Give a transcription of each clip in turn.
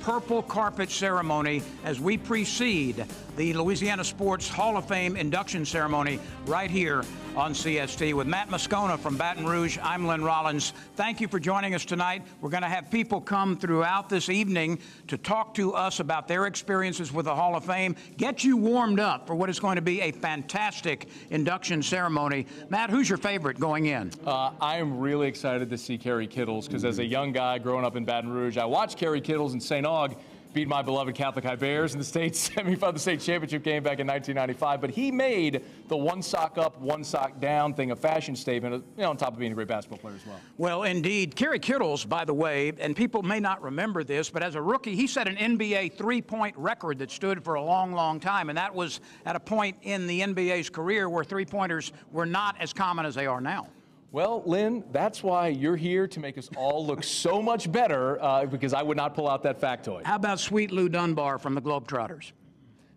purple carpet ceremony as we precede the Louisiana Sports Hall of Fame induction ceremony right here on CST. With Matt Moscona from Baton Rouge, I'm Lynn Rollins. Thank you for joining us tonight. We're going to have people come throughout this evening to talk to us about their experiences with the Hall of Fame, get you warmed up for what is going to be a fantastic induction ceremony. Matt, who's your favorite going in? I am really excited to see Kerry Kittles, because as a young guy growing up in Baton Rouge, I watched Kerry Kittles in St. Aug beat my beloved Catholic High Bears in the state semifinal, the state championship game back in 1995. But he made the one sock up, one sock down thing a fashion statement, you know, on top of being a great basketball player as well. Well, indeed. Kerry Kittles, by the way, and people may not remember this, but as a rookie, he set an NBA three-point record that stood for a long, long time. And that was at a point in the NBA's career where three-pointers were not as common as they are now. Well, Lynn, that's why you're here, to make us all look so much better, because I would not pull out that factoid. How about Sweet Lou Dunbar from the Globetrotters?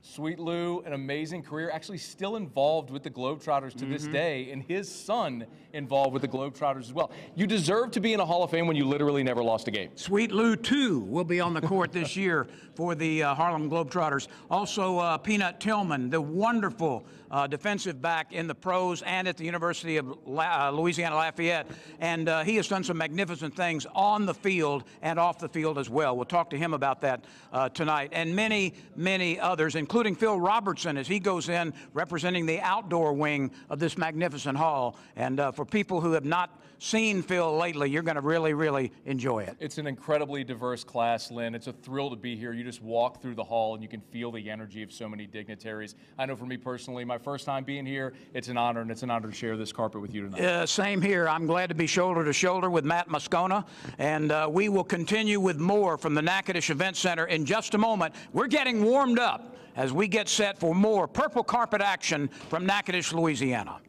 Sweet Lou, an amazing career, actually still involved with the Globetrotters to this day, and his son involved with the Globetrotters as well. You deserve to be in a Hall of Fame when you literally never lost a game. Sweet Lou, too, will be on the court this year for the Harlem Globetrotters. Also, Peanut Tillman, the wonderful defensive back in the pros and at the University of Louisiana Lafayette. And he has done some magnificent things on the field and off the field as well. We'll talk to him about that tonight. And many, many others, including Phil Robertson, as he goes in representing the outdoor wing of this magnificent hall. And for people who have not seen Phil lately, you're going to really, really enjoy it. It's an incredibly diverse class, Lynn. It's a thrill to be here. You just walk through the hall and you can feel the energy of so many dignitaries. I know for me personally, my first time being here, it's an honor, and it's an honor to share this carpet with you tonight. Same here. I'm glad to be shoulder to shoulder with Matt Moscona, and we will continue with more from the Natchitoches Event Center in just a moment. We're getting warmed up as we get set for more purple carpet action from Natchitoches, Louisiana.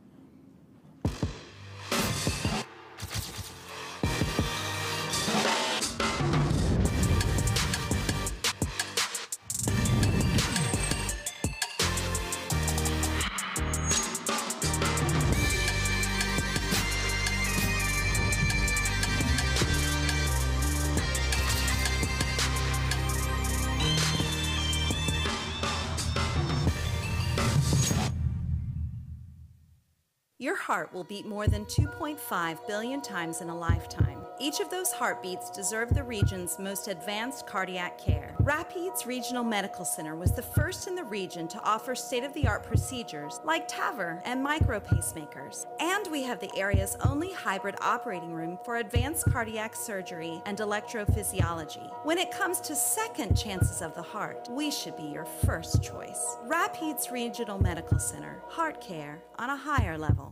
Your heart will beat more than 2.5 billion times in a lifetime. Each of those heartbeats deserve the region's most advanced cardiac care. Rapides Regional Medical Center was the first in the region to offer state-of-the-art procedures like TAVR and micro pacemakers. And we have the area's only hybrid operating room for advanced cardiac surgery and electrophysiology. When it comes to second chances of the heart, we should be your first choice. Rapides Regional Medical Center, heart care on a higher level.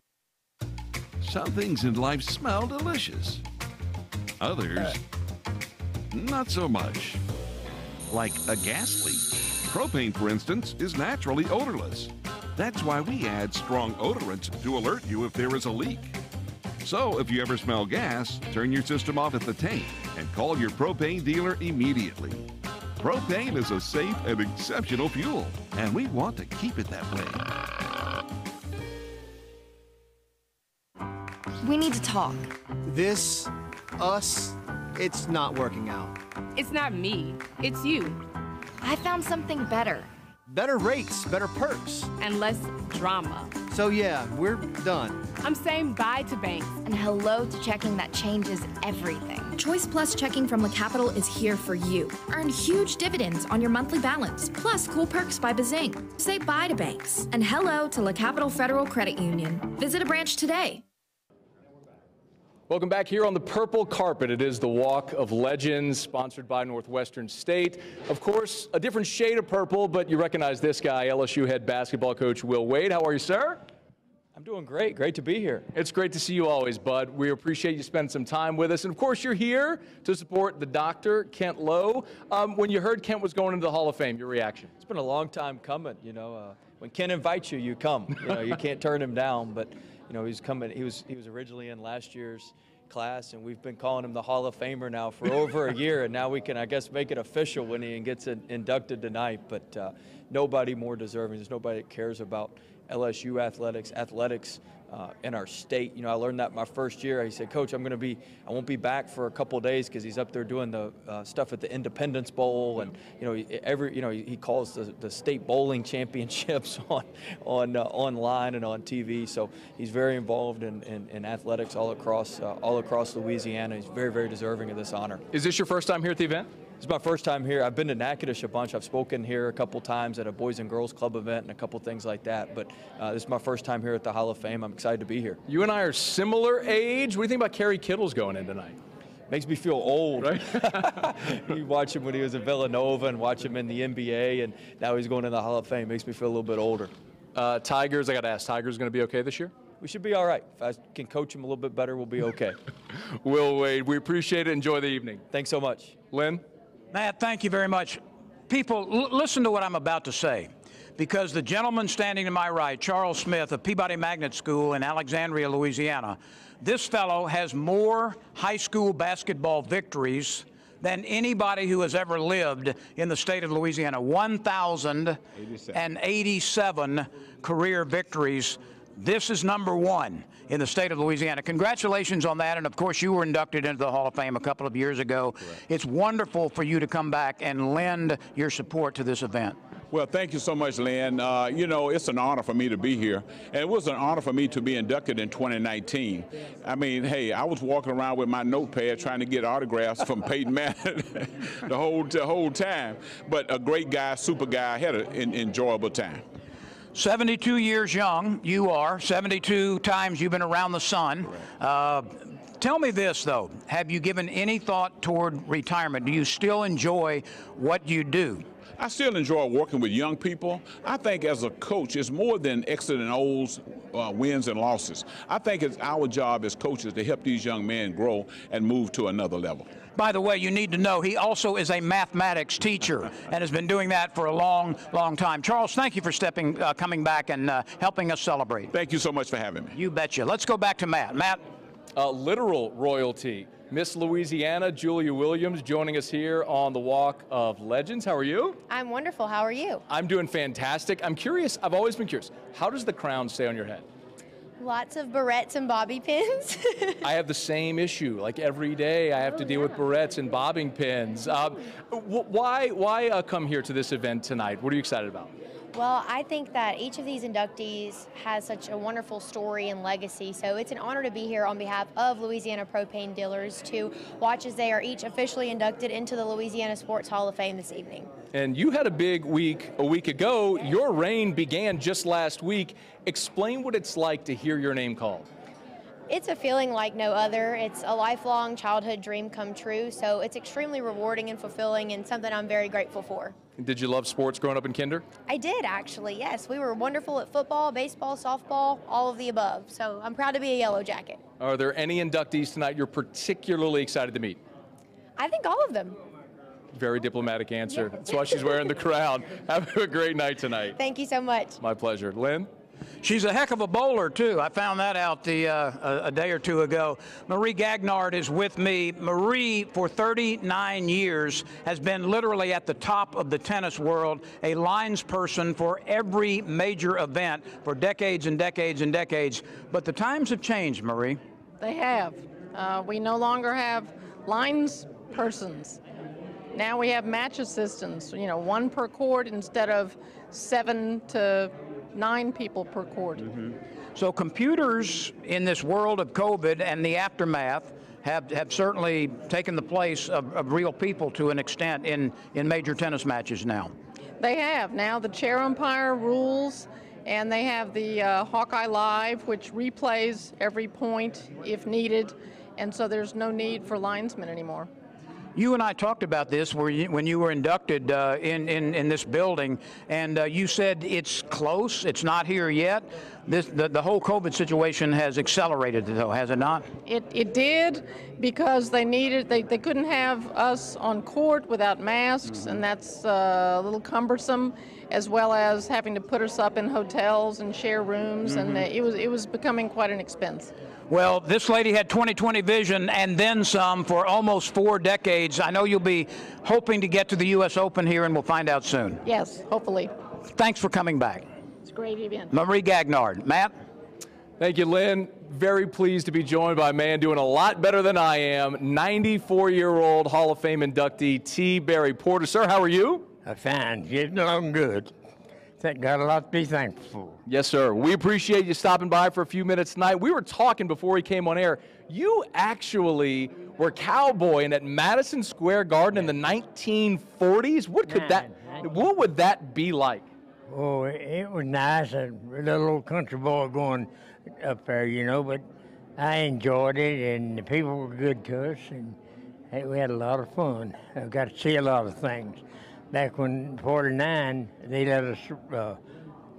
Some things in life smell delicious. Others, not so much. Like a gas leak. Propane, for instance, is naturally odorless. That's why we add strong odorants to alert you if there is a leak. So if you ever smell gas, turn your system off at the tank and call your propane dealer immediately. Propane is a safe and exceptional fuel, and we want to keep it that way. We need to talk. This, us, it's not working out. It's not me, it's you. I found something better. Better rates, better perks. And less drama. So yeah, we're done. I'm saying bye to banks. And hello to checking that changes everything. Choice Plus checking from La Capital is here for you. Earn huge dividends on your monthly balance, plus cool perks by Bazing. Say bye to banks and hello to La Capital Federal Credit Union. Visit a branch today. Welcome back here on the purple carpet. It is the Walk of Legends, sponsored by Northwestern State. Of course, a different shade of purple, but you recognize this guy, LSU head basketball coach Will Wade. How are you, sir? I'm doing great. Great to be here. It's great to see you always, bud. We appreciate you spending some time with us. And, of course, you're here to support the doctor, Kent Lowe. When you heard Kent was going into the Hall of Fame, your reaction? It's been a long time coming. You know, when Kent invites you, you come. You know, you can't turn him down. But, you know, he's coming. He was originally in last year's class, and we've been calling him the Hall of Famer now for over a year, and now we can, I guess, make it official when he gets inducted tonight. But nobody more deserving. There's nobody that cares about LSU athletics in our state. You know, I learned that my first year. He said, Coach, I won't be back for a couple of days because he's up there doing the stuff at the Independence Bowl, and he calls the state bowling championships online and on TV. So he's very involved in athletics all across Louisiana. He's very, very deserving of this honor. Is this your first time here at the event? It's my first time here. I've been to Natchitoches a bunch. I've spoken here a couple times at a Boys and Girls Club event and a couple things like that. But this is my first time here at the Hall of Fame. I'm excited to be here. You and I are similar age. What do you think about Kerry Kittles going in tonight? Makes me feel old. Right? You watch him when he was at Villanova and watch him in the NBA, and now he's going in the Hall of Fame. Makes me feel a little bit older. Tigers, I got to ask, Tigers going to be okay this year? We should be all right. If I can coach him a little bit better, we'll be okay. Will Wade, we appreciate it. Enjoy the evening. Thanks so much. Lynn? Matt, thank you very much. People, listen to what I'm about to say, because the gentleman standing to my right, Charles Smith of Peabody Magnet School in Alexandria, Louisiana, this fellow has more high school basketball victories than anybody who has ever lived in the state of Louisiana. 1,087 career victories. This is #1 in the state of Louisiana. Congratulations on that, and of course you were inducted into the Hall of Fame a couple of years ago. Correct. It's wonderful for you to come back and lend your support to this event. Well, thank you so much, Lynn. You know, it's an honor for me to be here, and it was an honor for me to be inducted in 2019. I mean, hey, I was walking around with my notepad trying to get autographs from Peyton Manning the whole time, but a great guy, super guy. I had an enjoyable time. 72 years young, you are. 72 times you've been around the sun. Tell me this, though. Have you given any thought toward retirement? Do you still enjoy what you do? I still enjoy working with young people. I think as a coach, it's more than X's and O's, wins and losses. I think it's our job as coaches to help these young men grow and move to another level. By the way, you need to know he also is a mathematics teacher and has been doing that for a long, long time. Charles, thank you for coming back and helping us celebrate. Thank you so much for having me. You betcha. Let's go back to Matt. Matt? Literal royalty. Miss Louisiana, Julia Williams, joining us here on the Walk of Legends. How are you? I'm wonderful. How are you? I'm doing fantastic. I'm curious. I've always been curious. How does the crown stay on your head? Lots of barrettes and bobby pins. I have the same issue. Like every day I have to deal with barrettes and bobbing pins. Why come here to this event tonight? What are you excited about? Well, I think that each of these inductees has such a wonderful story and legacy, so it's an honor to be here on behalf of Louisiana Propane Dealers to watch as they are each officially inducted into the Louisiana Sports Hall of Fame this evening. And you had a big week a week ago. Your reign began just last week. Explain what it's like to hear your name called. It's a feeling like no other. It's a lifelong childhood dream come true, so it's extremely rewarding and fulfilling and something I'm very grateful for. Did you love sports growing up in kinder? I did, actually, yes. We were wonderful at football, baseball, softball, all of the above. So I'm proud to be a Yellow Jacket. Are there any inductees tonight you're particularly excited to meet? I think all of them. Very diplomatic answer. Yeah. That's why she's wearing the crown. Have a great night tonight. Thank you so much. My pleasure. Lynn? She's a heck of a bowler, too. I found that out a day or two ago. Marie Gagnard is with me. Marie, for 39 years, has been literally at the top of the tennis world, a lines person for every major event for decades and decades and decades. But the times have changed, Marie. They have. We no longer have lines persons. Now we have match assistants, you know, 1 per court instead of 7 to 9 people per court. Mm-hmm. So computers in this world of COVID and the aftermath have certainly taken the place of real people to an extent in major tennis matches now. They have. Now the chair umpire rules, and they have the Hawkeye Live, which replays every point if needed, and so there's no need for linesmen anymore. You and I talked about this when you were inducted in this building, and you said it's close, it's not here yet. The whole COVID situation has accelerated it, though, has it not? It did, because they couldn't have us on court without masks, mm-hmm. and that's a little cumbersome, as well as having to put us up in hotels and share rooms, mm-hmm. and it was becoming quite an expense. Well, this lady had 20/20 vision and then some for almost 4 decades. I know you'll be hoping to get to the U.S. Open here, and we'll find out soon. Yes, hopefully. Thanks for coming back. It's a great event. Marie Gagnard. Matt? Thank you, Lynn. Very pleased to be joined by a man doing a lot better than I am, 94-year-old Hall of Fame inductee T. Barry Porter. Sir, how are you? Fine. Getting along good. Got a lot to be thankful for. Yes, sir. We appreciate you stopping by for a few minutes tonight. We were talking before he came on air. You actually were cowboying at Madison Square Garden in the 1940s. What would that be like? Oh, it was nice. A little old country boy going up there, you know, but I enjoyed it, and the people were good to us, and hey, we had a lot of fun. I got to see a lot of things. Back when 49, they let us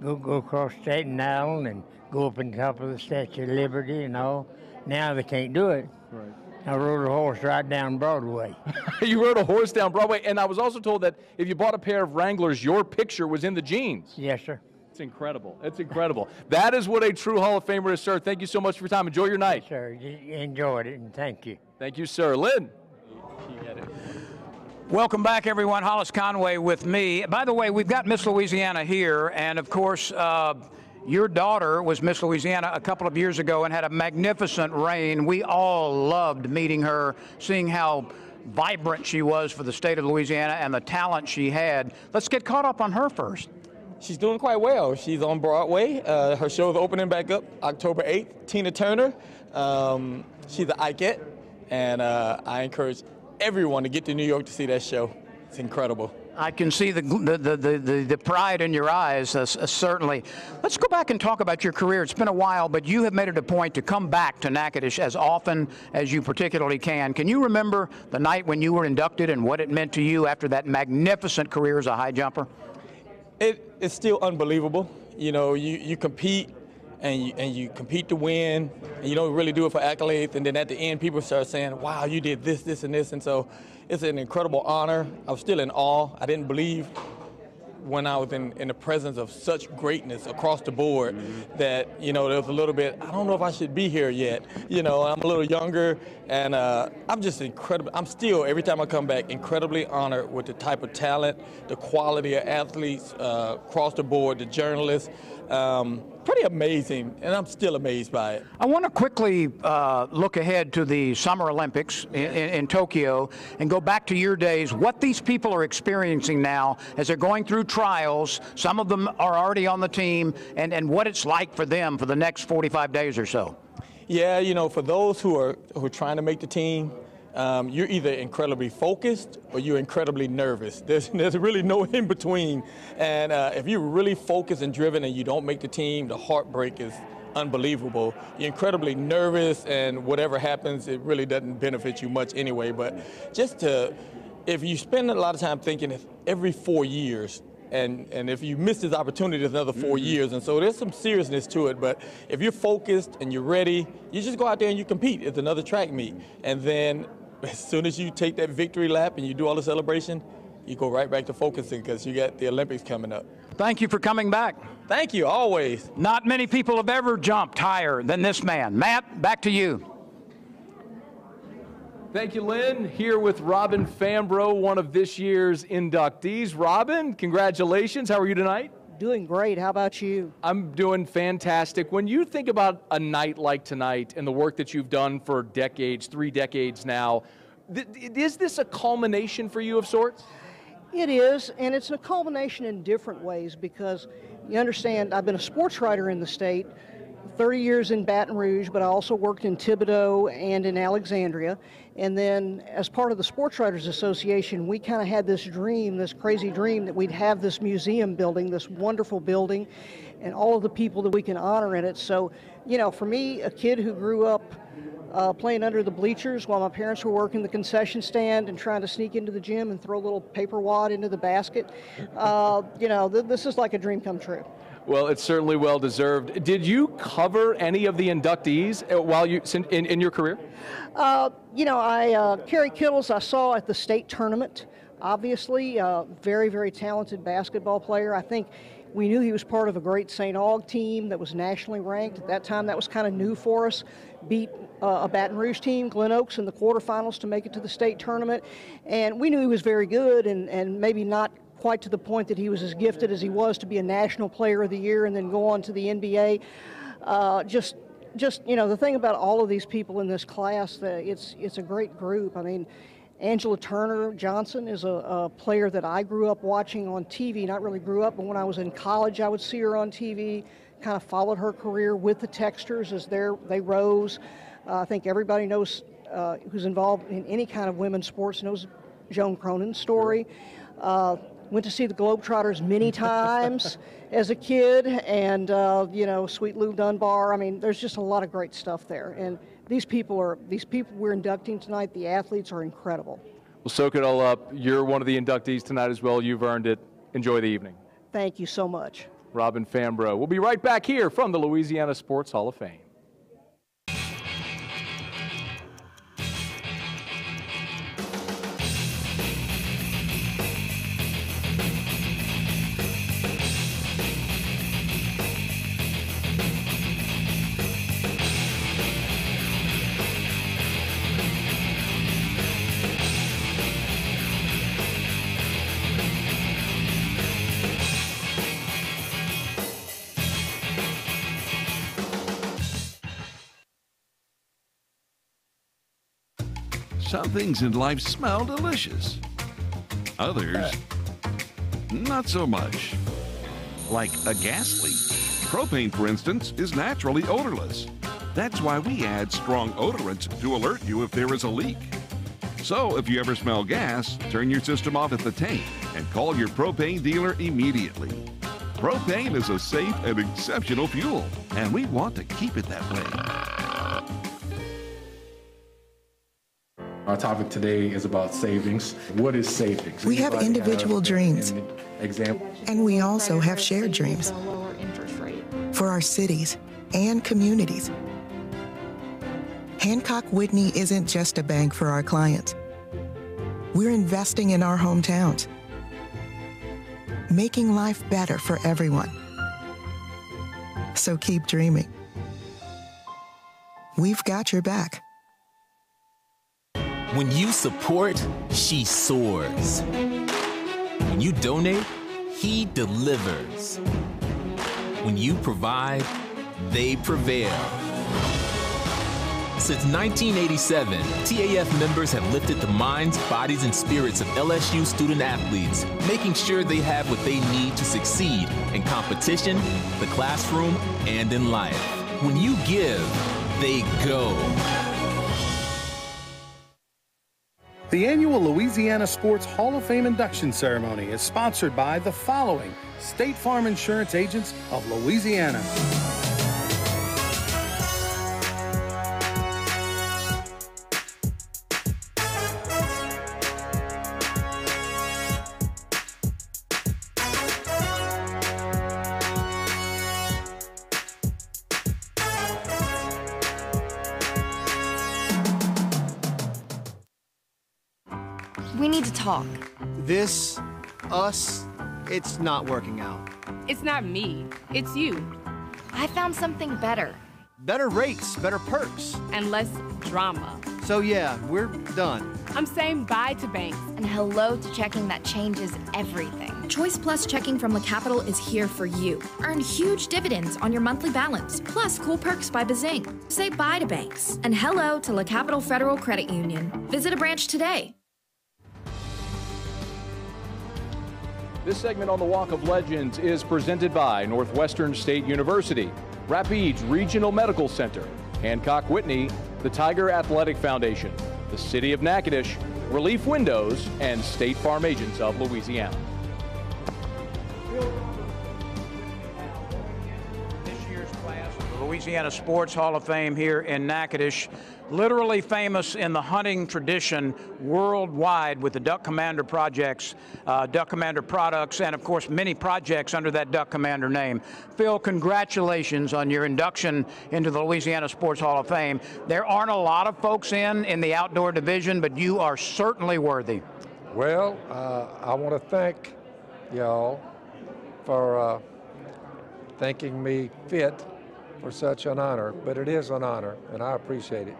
go across Staten Island and go up on top of the Statue of Liberty and all. Now they can't do it. Right. I rode a horse right down Broadway. You rode a horse down Broadway, and I was also told that if you bought a pair of Wranglers, your picture was in the jeans. Yes, sir. It's incredible. It's incredible. That is what a true Hall of Famer is, sir. Thank you so much for your time. Enjoy your night. Yes, sir. Enjoyed it, and thank you. Thank you, sir. Lynn. Welcome back, everyone. Hollis Conway with me. By the way, we've got Miss Louisiana here, and of course, your daughter was Miss Louisiana a couple of years ago and had a magnificent reign. We all loved meeting her, seeing how vibrant she was for the state of Louisiana and the talent she had. Let's get caught up on her first. She's doing quite well. She's on Broadway. Her show's opening back up October 8th. Tina Turner. She's an Ikeette, and I encourage everyone to get to New York to see that show. It's incredible. I can see the pride in your eyes, certainly. Let's go back and talk about your career. It's been a while, but you have made it a point to come back to Natchitoches as often as you particularly can. Can you remember the night when you were inducted and what it meant to you after that magnificent career as a high jumper? It's still unbelievable. You know, you compete and you compete to win, and you don't really do it for accolades, and then at the end people start saying, wow, you did this, this, and this, and so it's an incredible honor. I was still in awe. I didn't believe when I was in the presence of such greatness across the board that, you know, there was a little bit, I don't know if I should be here yet. You know, I'm a little younger, and I'm just incredible. I'm still, every time I come back, incredibly honored with the type of talent, the quality of athletes across the board, the journalists. Pretty amazing, and I'm still amazed by it. I want to quickly look ahead to the Summer Olympics in Tokyo and go back to your days, what these people are experiencing now as they're going through trials. Some of them are already on the team, and what it's like for them for the next 45 days or so. Yeah, you know, for those who are trying to make the team, you're either incredibly focused or you're incredibly nervous. There's really no in between. And if you're really focused and driven and you don't make the team, the heartbreak is unbelievable. You're incredibly nervous, and whatever happens, it really doesn't benefit you much anyway. But if you spend a lot of time thinking if every 4 years, and if you miss this opportunity, there's another 4 years. And so there's some seriousness to it. But if you're focused and you're ready, you just go out there and you compete. It's another track meet. And then as soon as you take that victory lap and you do all the celebration, you go right back to focusing because you got the Olympics coming up. Thank you for coming back. Thank you, always. Not many people have ever jumped higher than this man. Matt, back to you. Thank you, Lynn. Here with Robin Fambrough, one of this year's inductees. Robin, congratulations. How are you tonight? Doing great. How about you? I'm doing fantastic. When you think about a night like tonight and the work that you've done for decades, 3 decades now, is this a culmination for you of sorts? It is, and it's a culmination in different ways because you understand I've been a sports writer in the state, 30 years in Baton Rouge, but I also worked in Thibodaux and in Alexandria. And then as part of the Sports Writers Association, we kind of had this dream, this crazy dream that we'd have this museum building, this wonderful building, and all of the people that we can honor in it. So, you know, for me, a kid who grew up playing under the bleachers while my parents were working the concession stand and trying to sneak into the gym and throw a little paper wad into the basket, you know, this is like a dream come true. Well, it's certainly well deserved. Did you cover any of the inductees while you in your career? You know, Kerry Kittles I saw at the state tournament. Obviously, very, very talented basketball player. I think we knew he was part of a great St. Aug team that was nationally ranked. At that time, that was kind of new for us. Beat a Baton Rouge team, Glen Oaks, in the quarterfinals to make it to the state tournament. And we knew he was very good and maybe not quite to the point that he was as gifted as he was to be a National Player of the Year and then go on to the NBA. Just just, you know, the thing about all of these people in this class, it's a great group. I mean, Angela Turner Johnson is a player that I grew up watching on TV. Not really grew up, but when I was in college, I would see her on TV, kind of followed her career with the Texters as they rose. I think everybody knows, who's involved in any kind of women's sports knows Joan Cronan's story. Went to see the Globetrotters many times as a kid, and you know, Sweet Lou Dunbar. I mean, there's just a lot of great stuff there. And these people we're inducting tonight, the athletes are incredible. Well, soak it all up. You're one of the inductees tonight as well. You've earned it. Enjoy the evening. Thank you so much. Robin Fambrough. We'll be right back here from the Louisiana Sports Hall of Fame. Some things in life smell delicious. Others, not so much. Like a gas leak. Propane, for instance, is naturally odorless. That's why we add strong odorants to alert you if there is a leak. So if you ever smell gas, turn your system off at the tank and call your propane dealer immediately. Propane is a safe and exceptional fuel, and we want to keep it that way. Our topic today is about savings. What is savings? We have individual dreams, and we also have shared dreams for our cities and communities. Hancock Whitney isn't just a bank for our clients. We're investing in our hometowns, making life better for everyone. So keep dreaming. We've got your back. When you support, she soars. When you donate, he delivers. When you provide, they prevail. Since 1987, TAF members have lifted the minds, bodies, and spirits of LSU student athletes, making sure they have what they need to succeed in competition, the classroom, and in life. When you give, they go. The annual Louisiana Sports Hall of Fame induction ceremony is sponsored by the following State Farm Insurance Agents of Louisiana. We need to talk. It's not working out. It's not me, it's you. I found something better. Better rates, better perks. And less drama. So yeah, we're done. I'm saying bye to banks. And hello to checking that changes everything. Choice Plus checking from La Capital is here for you. Earn huge dividends on your monthly balance, plus cool perks by Bazing. Say bye to banks and hello to La Capital Federal Credit Union. Visit a branch today. This segment on the Walk of Legends is presented by Northwestern State University, Rapides Regional Medical Center, Hancock Whitney, the Tiger Athletic Foundation, the City of Natchitoches, Relief Windows, and State Farm Agents of Louisiana. This year's class of the Louisiana Sports Hall of Fame here in Natchitoches, literally famous in the hunting tradition worldwide with the Duck Commander projects, Duck Commander products, and of course many projects under that Duck Commander name. Phil, congratulations on your induction into the Louisiana Sports Hall of Fame. There aren't a lot of folks in the outdoor division, but you are certainly worthy. Well, I want to thank y'all for thinking me fit for such an honor, but it is an honor, and I appreciate it.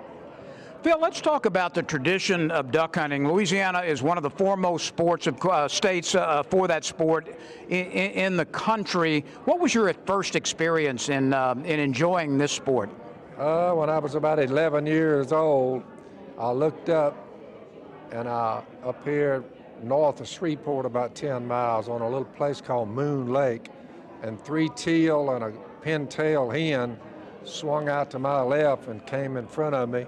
Phil, let's talk about the tradition of duck hunting. Louisiana is one of the foremost sports of states for that sport in the country. What was your first experience in enjoying this sport? When I was about 11 years old, I looked up, and up here north of Shreveport, about 10 miles, on a little place called Moon Lake, and 3 teal and a pintail hen swung out to my left and came in front of me.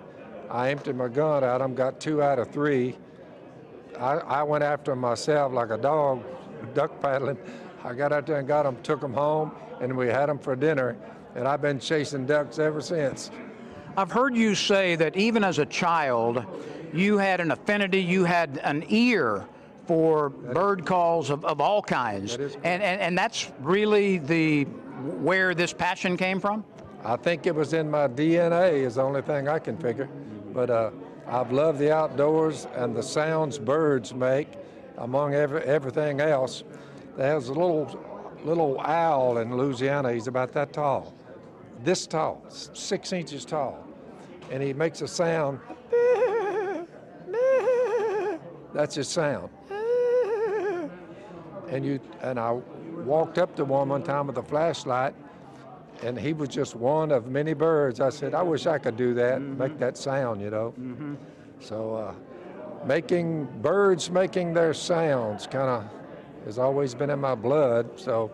I emptied my gun at them, got 2 out of 3. I went after them myself like a dog, duck paddling. I got out there and got them, took them home, and we had them for dinner, and I've been chasing ducks ever since. I've heard you say that even as a child, you had an affinity, you had an ear for bird calls of all kinds. And that's really where this passion came from? I think it was in my DNA is the only thing I can figure. But I've loved the outdoors and the sounds birds make, among everything else. There's a little owl in Louisiana. He's about that tall, this tall, 6 inches tall. And he makes a sound. That's his sound. And I walked up to one time with a flashlight, and he was just one of many birds. I said, I wish I could do that, make that sound, you know. So birds making their sounds kind of has always been in my blood, so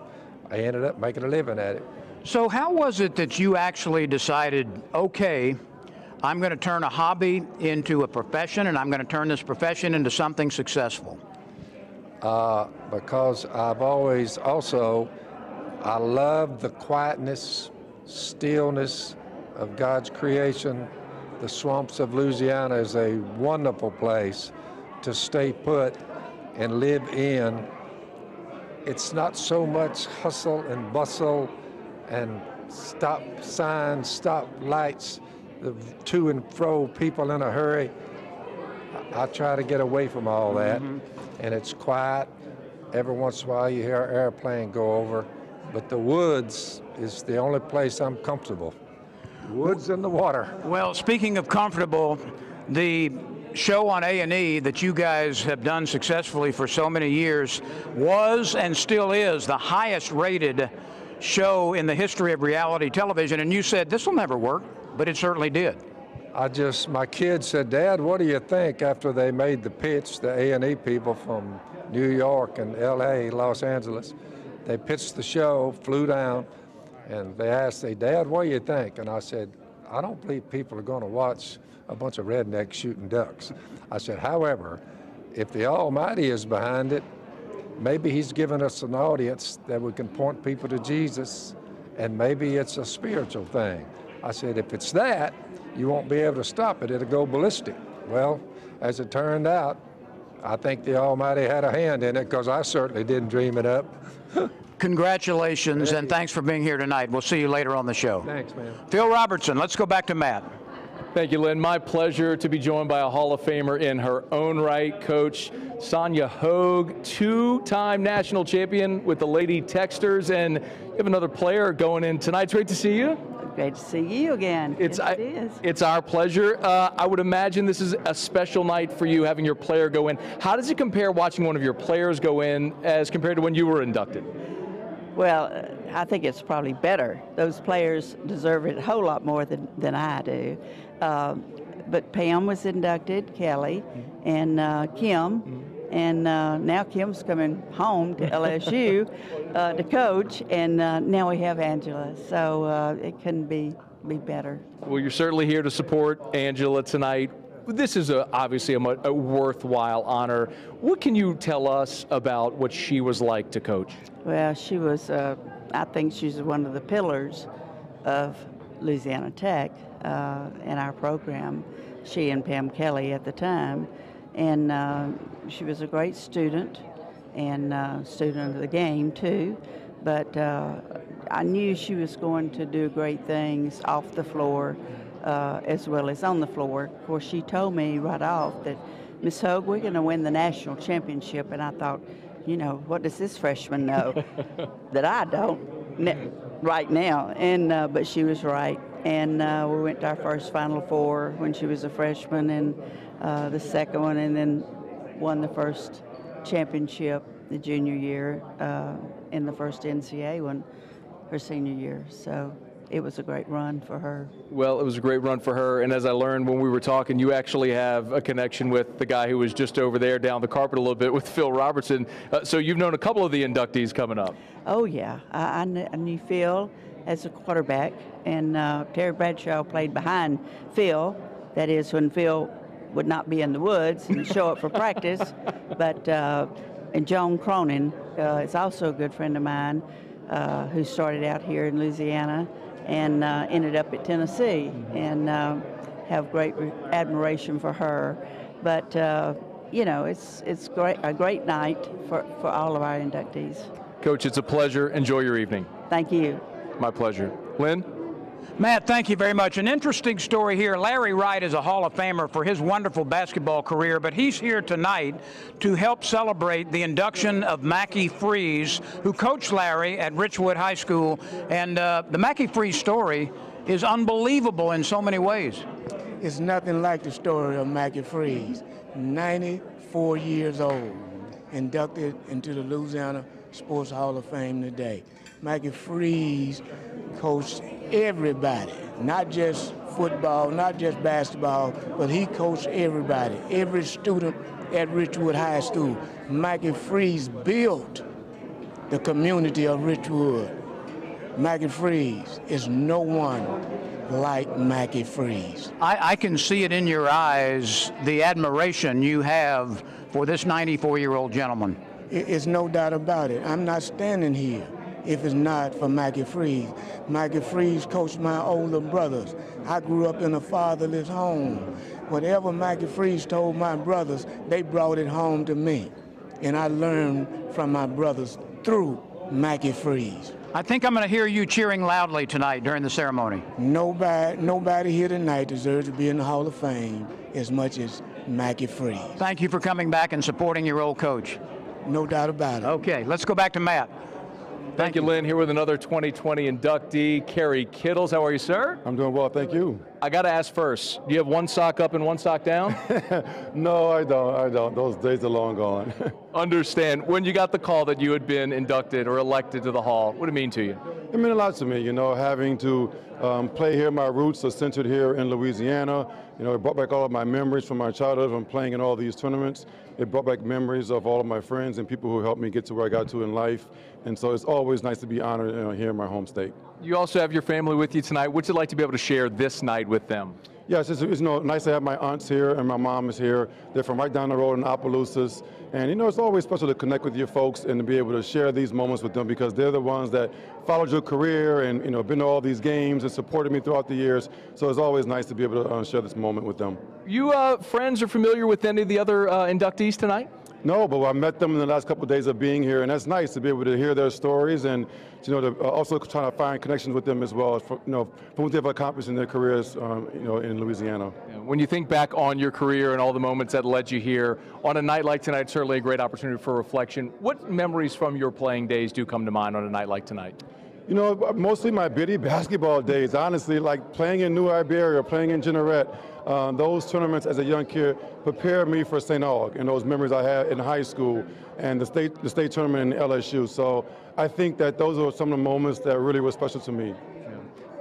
I ended up making a living at it. So how was it that you actually decided, okay, I'm going to turn a hobby into a profession, and I'm going to turn this profession into something successful? Because I've always I love the quietness, stillness of God's creation. The swamps of Louisiana is a wonderful place to stay put and live in. It's not so much hustle and bustle and stop signs, stop lights, the to and fro people in a hurry. I try to get away from all that, and it's quiet. Every once in a while you hear an airplane go over, but the woods is the only place I'm comfortable. Woods and the water. Well, speaking of comfortable, the show on A&E that you guys have done successfully for so many years was and still is the highest rated show in the history of reality television, and you said this will never work, but it certainly did. My kids said, Dad, what do you think after they made the pitch, the A&E people from New York and LA, Los Angeles? They pitched the show, flew down, and they asked me, Dad, what do you think? And I said, I don't believe people are going to watch a bunch of rednecks shooting ducks. I said, however, if the Almighty is behind it, maybe he's given us an audience that we can point people to Jesus, and maybe it's a spiritual thing. I said, if it's that, you won't be able to stop it. It'll go ballistic. Well, as it turned out, I think the Almighty had a hand in it, because I certainly didn't dream it up. Congratulations, and thanks for being here tonight. We'll see you later on the show. Thanks, man. Phil Robertson, let's go back to Matt. Thank you, Lynn. My pleasure to be joined by a Hall of Famer in her own right, Coach Sonia Hogue, 2-time national champion with the Lady Texters, and you have another player going in tonight. It's great to see you. Great to see you again. Yes, it is. It's our pleasure. I would imagine this is a special night for you, having your player go in. How does it compare watching one of your players go in as compared to when you were inducted? Well, I think it's probably better. Those players deserve it a whole lot more than I do. But Pam was inducted, Kelly, and Kim, and now Kim's coming home to LSU to coach, and now we have Angela. So it couldn't be better. Well, you're certainly here to support Angela tonight. This is obviously a worthwhile honor. What can you tell us about what she was like to coach? Well, she was, I think she's one of the pillars of Louisiana Tech in our program, she and Pam Kelly at the time. And she was a great student and student of the game too. But I knew she was going to do great things off the floor as well as on the floor. Of course, she told me right off that, Miss Hogue, we're going to win the national championship. And I thought, you know, what does this freshman know that I don't right now? And but she was right. And we went to our first Final Four when she was a freshman, and the second one, and then won the first championship the junior year, in the first NCAA one her senior year. So it was a great run for her. Well, it was a great run for her, and as I learned when we were talking, you actually have a connection with the guy who was just over there down the carpet a little bit with Phil Robertson. So you've known a couple of the inductees coming up. Oh, yeah. I knew Phil as a quarterback, and Terry Bradshaw played behind Phil. That is, when Phil would not be in the woods and show up for practice. But and Joan Cronan is also a good friend of mine who started out here in Louisiana and ended up at Tennessee, and have great admiration for her. But you know, it's a great night for all of our inductees. Coach, it's a pleasure. Enjoy your evening. Thank you. My pleasure. Lynn? Matt, thank you very much. An interesting story here. Larry Wright is a Hall of Famer for his wonderful basketball career, but he's here tonight to help celebrate the induction of Mackie Freeze, who coached Larry at Richwood High School. And the Mackie Freeze story is unbelievable in so many ways. It's nothing like the story of Mackie Freeze, 94 years old, inducted into the Louisiana Sports Hall of Fame today. Mackie Freeze coached everybody, not just football, not just basketball, but he coached everybody, every student at Richwood High School. Mackie Freeze built the community of Richwood. Mackie Freeze is no one like Mackie Freeze. I can see it in your eyes, the admiration you have for this 94-year-old gentleman. It's no doubt about it. I'm not standing here if it's not for Mackie Freeze. Mackie Freeze coached my older brothers. I grew up in a fatherless home. Whatever Mackie Freeze told my brothers, they brought it home to me. And I learned from my brothers through Mackie Freeze. I think I'm going to hear you cheering loudly tonight during the ceremony. Nobody here tonight deserves to be in the Hall of Fame as much as Mackie Freeze. Thank you for coming back and supporting your old coach. No doubt about it. Okay, let's go back to Matt. Thank you, Lynn. Here with another 2020 inductee, Kerry Kittles. How are you, sir? I'm doing well, thank you. I got to ask first, do you have one sock up and one sock down? No, I don't. Those days are long gone. Understand. When you got the call that you had been inducted or elected to the Hall, what did it mean to you? It meant a lot to me, you know, having to play here. My roots are centered here in Louisiana. You know, it brought back all of my memories from my childhood from playing in all these tournaments. It brought back memories of all of my friends and people who helped me get to where I got to in life. And so it's always nice to be honored here in my home state. You also have your family with you tonight. What'd you like to be able to share this night with them? Yes, it's you know, nice to have my aunts here and my mom is here. They're from right down the road in Opelousas. And, you know, it's always special to connect with your folks and to be able to share these moments with them because they're the ones that followed your career and, you know, been to all these games and supported me throughout the years. So it's always nice to be able to share this moment with them. You friends are familiar with any of the other inductees tonight? No, but I met them in the last couple of days of being here, and that's nice to be able to hear their stories and, you know, to also try to find connections with them as well, for, you know, from what they've accomplished in their careers, you know, in Louisiana. Yeah, when you think back on your career and all the moments that led you here, on a night like tonight, certainly a great opportunity for reflection. What memories from your playing days do come to mind on a night like tonight? You know, mostly my bitty basketball days, honestly, like playing in New Iberia, playing in Jeanerette. Those tournaments as a young kid prepared me for St. Aug and those memories I had in high school and the state tournament in LSU. So I think that those are some of the moments that really were special to me.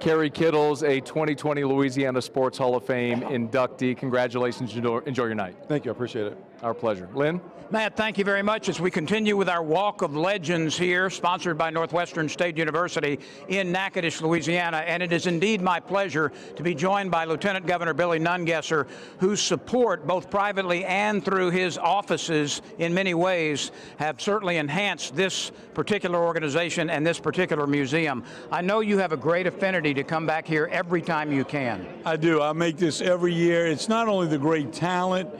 Kerry Kittles, a 2020 Louisiana Sports Hall of Fame inductee. Congratulations. Enjoy your night. Thank you. I appreciate it. Our pleasure. Lynn? Matt, thank you very much as we continue with our Walk of Legends here, sponsored by Northwestern State University in Natchitoches, Louisiana. And it is indeed my pleasure to be joined by Lieutenant Governor Billy Nungesser, whose support, both privately and through his offices in many ways, have certainly enhanced this particular organization and this particular museum. I know you have a great affinity to come back here every time you can. I do. I make this every year. It's not only the great talent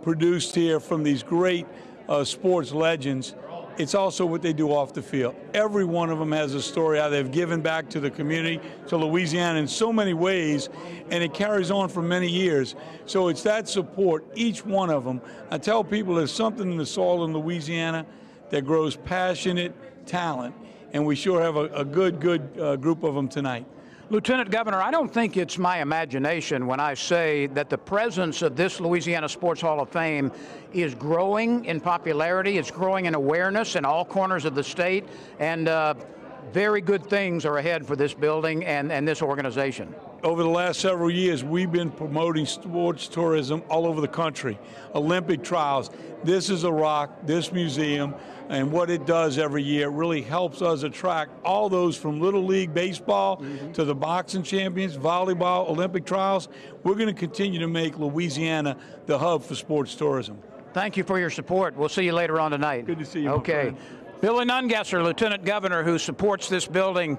produced here from these great sports legends, it's also what they do off the field. Every one of them has a story how they've given back to the community, to Louisiana in so many ways, and it carries on for many years. So it's that support, each one of them. I tell people there's something in the soil in Louisiana that grows passionate talent, and we sure have a good group of them tonight. Lieutenant Governor, I don't think it's my imagination when I say that the presence of this Louisiana Sports Hall of Fame is growing in popularity, it's growing in awareness in all corners of the state, and very good things are ahead for this building and this organization. Over the last several years, we've been promoting sports tourism all over the country. Olympic trials. This is a rock, this museum, and what it does every year really helps us attract all those from Little League Baseball to the boxing champions, volleyball, Olympic trials. We're going to continue to make Louisiana the hub for sports tourism. Thank you for your support. We'll see you later on tonight. Good to see you, Okay. Billy Nungesser, Lieutenant Governor, who supports this building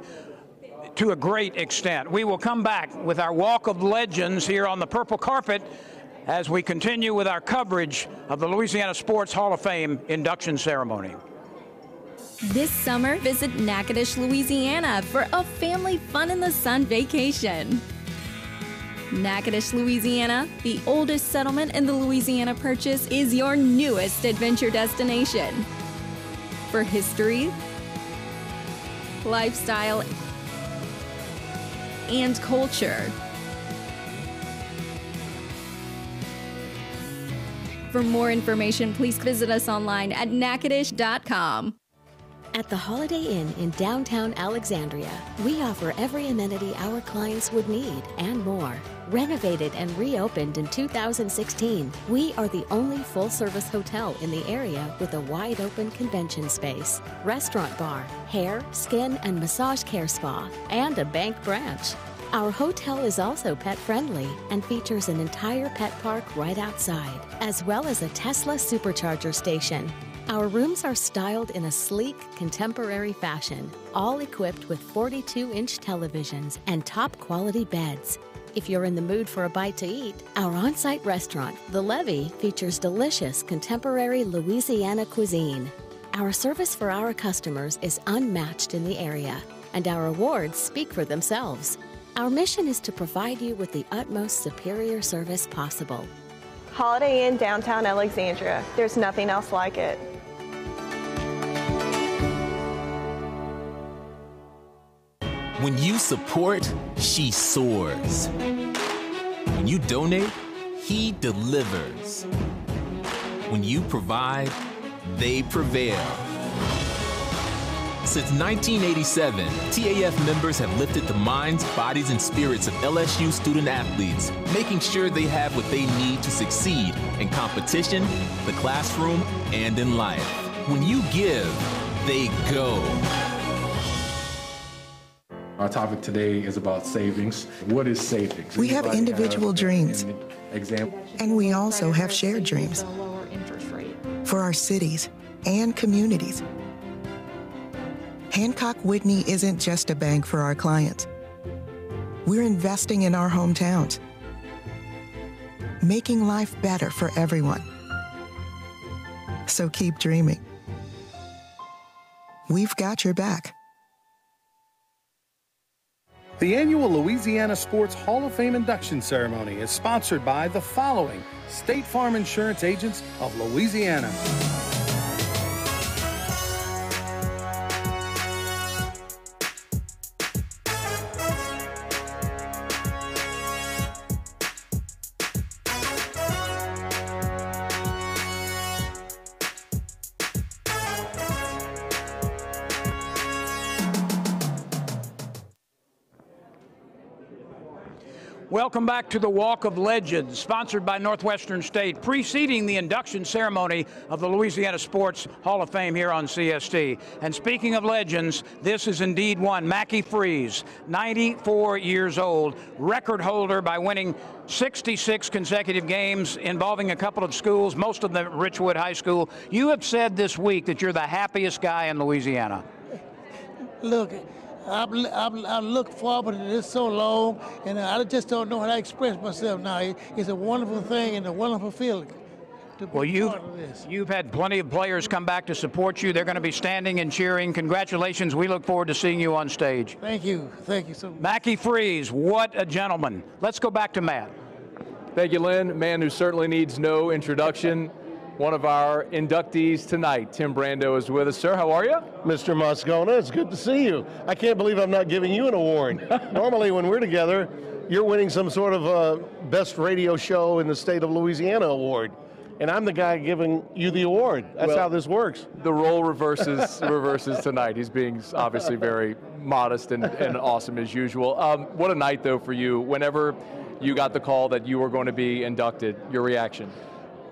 to a great extent. We will come back with our Walk of Legends here on the purple carpet as we continue with our coverage of the Louisiana Sports Hall of Fame induction ceremony. This summer, visit Natchitoches, Louisiana for a family fun in the sun vacation. Natchitoches, Louisiana, the oldest settlement in the Louisiana Purchase, is your newest adventure destination. For history, lifestyle, and culture. For more information, please visit us online at natchitoches.com. At the Holiday Inn in downtown Alexandria, we offer every amenity our clients would need and more. Renovated and reopened in 2016, we are the only full-service hotel in the area with a wide-open convention space, restaurant bar, hair, skin, and massage care spa, and a bank branch. Our hotel is also pet-friendly and features an entire pet park right outside, as well as a Tesla supercharger station. Our rooms are styled in a sleek, contemporary fashion, all equipped with 42-inch televisions and top-quality beds. If you're in the mood for a bite to eat, our on-site restaurant, The Levee, features delicious contemporary Louisiana cuisine. Our service for our customers is unmatched in the area, and our awards speak for themselves. Our mission is to provide you with the utmost superior service possible. Holiday Inn downtown Alexandria. There's nothing else like it. When you support, she soars. When you donate, he delivers. When you provide, they prevail. Since 1987, TAF members have lifted the minds, bodies, and spirits of LSU student athletes, making sure they have what they need to succeed in competition, the classroom, and in life. When you give, they go. Our topic today is about savings. What is savings? We have individual dreams, and we also have shared dreams for our cities and communities. Hancock Whitney isn't just a bank for our clients. We're investing in our hometowns, making life better for everyone. So keep dreaming. We've got your back. The annual Louisiana Sports Hall of Fame induction ceremony is sponsored by the following State Farm Insurance Agents of Louisiana. Welcome back to the Walk of Legends, sponsored by Northwestern State, preceding the induction ceremony of the Louisiana Sports Hall of Fame here on CST. And speaking of legends, this is indeed one. Mackie Freeze, 94 years old, record holder by winning 66 consecutive games involving a couple of schools, most of them at Richwood High School. You have said this week that you're the happiest guy in Louisiana. Look, I've looked forward to this so long, and I just don't know how to express myself now. It's a wonderful thing and a wonderful feeling to be part of this. You've had plenty of players come back to support you. They're going to be standing and cheering. Congratulations. We look forward to seeing you on stage. Thank you. Thank you so much. Mackie Freeze, what a gentleman. Let's go back to Matt. Thank you, Lynn. A man who certainly needs no introduction. One of our inductees tonight, Tim Brando, is with us. Sir, how are you? Mr. Moscona, it's good to see you. I can't believe I'm not giving you an award. Normally when we're together, you're winning some sort of best radio show in the state of Louisiana award. and I'm the guy giving you the award. That's how this works. The role reverses tonight. He's being obviously very modest and awesome as usual. What a night, though, for you. Whenever you got the call that you were going to be inducted, your reaction?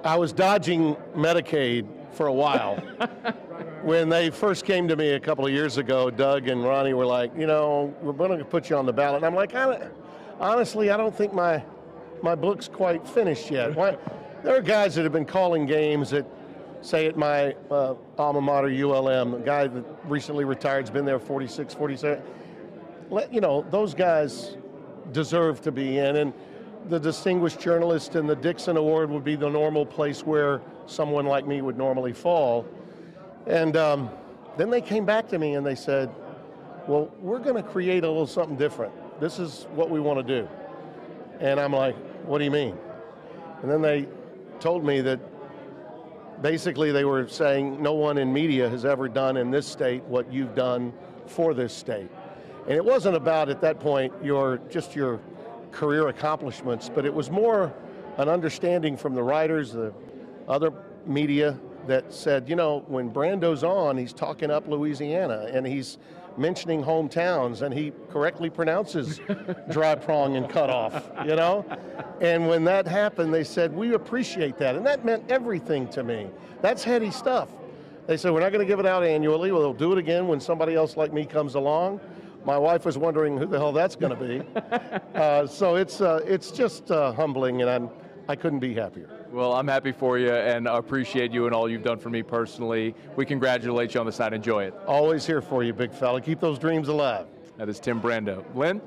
I was dodging Medicaid for a while. When they first came to me a couple of years ago, Doug and Ronnie were like, you know, we're going to put you on the ballot. And I'm like, honestly, I don't think my book's quite finished yet. There are guys that have been calling games at, say, at my alma mater, ULM, a guy that recently retired, has been there 46, 47. You know, those guys deserve to be in. And the Distinguished Journalist and the Dixon Award would be the normal place where someone like me would normally fall. And then they came back to me and they said, well, we're going to create a little something different. This is what we want to do. And I'm like, what do you mean? And then they told me that basically they were saying no one in media has ever done in this state what you've done for this state. And it wasn't about, at that point, your career accomplishments, but it was more an understanding from the writers, the other media, that said, you know, when Brando's on, he's talking up Louisiana, and he's mentioning hometowns, and he correctly pronounces dry prong and cutoff, you know? And when that happened, they said, we appreciate that. And that meant everything to me. That's heady stuff. They said, we're not going to give it out annually. Well, they'll do it again when somebody else like me comes along. My wife was wondering who the hell that's going to be. So it's just humbling, and I couldn't be happier. Well, I'm happy for you and appreciate you and all you've done for me personally. We congratulate you on this night. Enjoy it. Always here for you, big fella. Keep those dreams alive. That is Tim Brando. Lynn?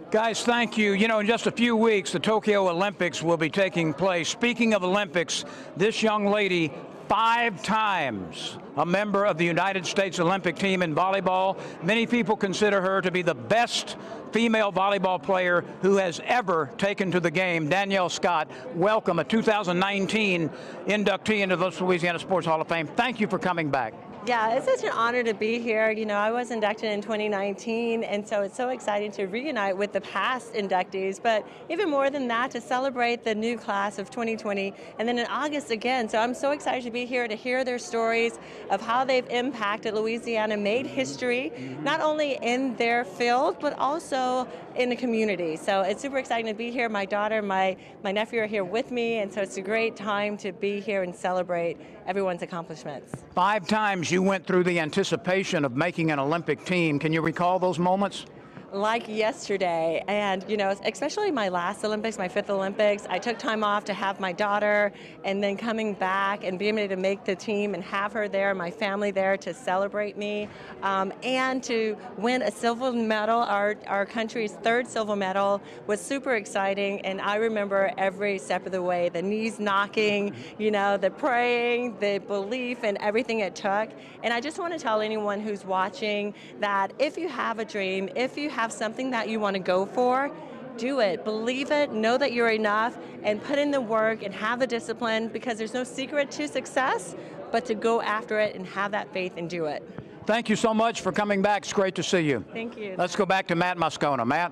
Guys, thank you. You know, in just a few weeks, the Tokyo Olympics will be taking place. Speaking of Olympics, this young lady, 5 times a member of the United States Olympic team in volleyball. Many people consider her to be the best female volleyball player who has ever taken to the game. Danielle Scott, welcome, a 2019 inductee into the Louisiana Sports Hall of Fame. Thank you for coming back. Yeah, it's such an honor to be here. You know, I was inducted in 2019, and so it's so exciting to reunite with the past inductees, but even more than that, to celebrate the new class of 2020, and then in August again. So I'm so excited to be here to hear their stories of how they've impacted Louisiana, made history, not only in their field, but also in the community. So it's super exciting to be here. My daughter, my nephew are here with me, and so it's a great time to be here and celebrate everyone's accomplishments. 5 times you went through the anticipation of making an Olympic team. Can you recall those moments? Like yesterday, and you know, especially my last Olympics, my 5th Olympics, I took time off to have my daughter, and then coming back and being able to make the team and have her there, my family there to celebrate me, and to win a silver medal, our country's 3rd silver medal, was super exciting. And I remember every step of the way, the knees knocking, you know, the praying, the belief, and everything it took. And I just want to tell anyone who's watching that if you have a dream, if you have something that you want to go for, do it, believe it, know that you're enough, and put in the work and have the discipline, because there's no secret to success, but to go after it and have that faith and do it. Thank you so much for coming back. It's great to see you. Thank you. Let's go back to Matt Moscona. Matt?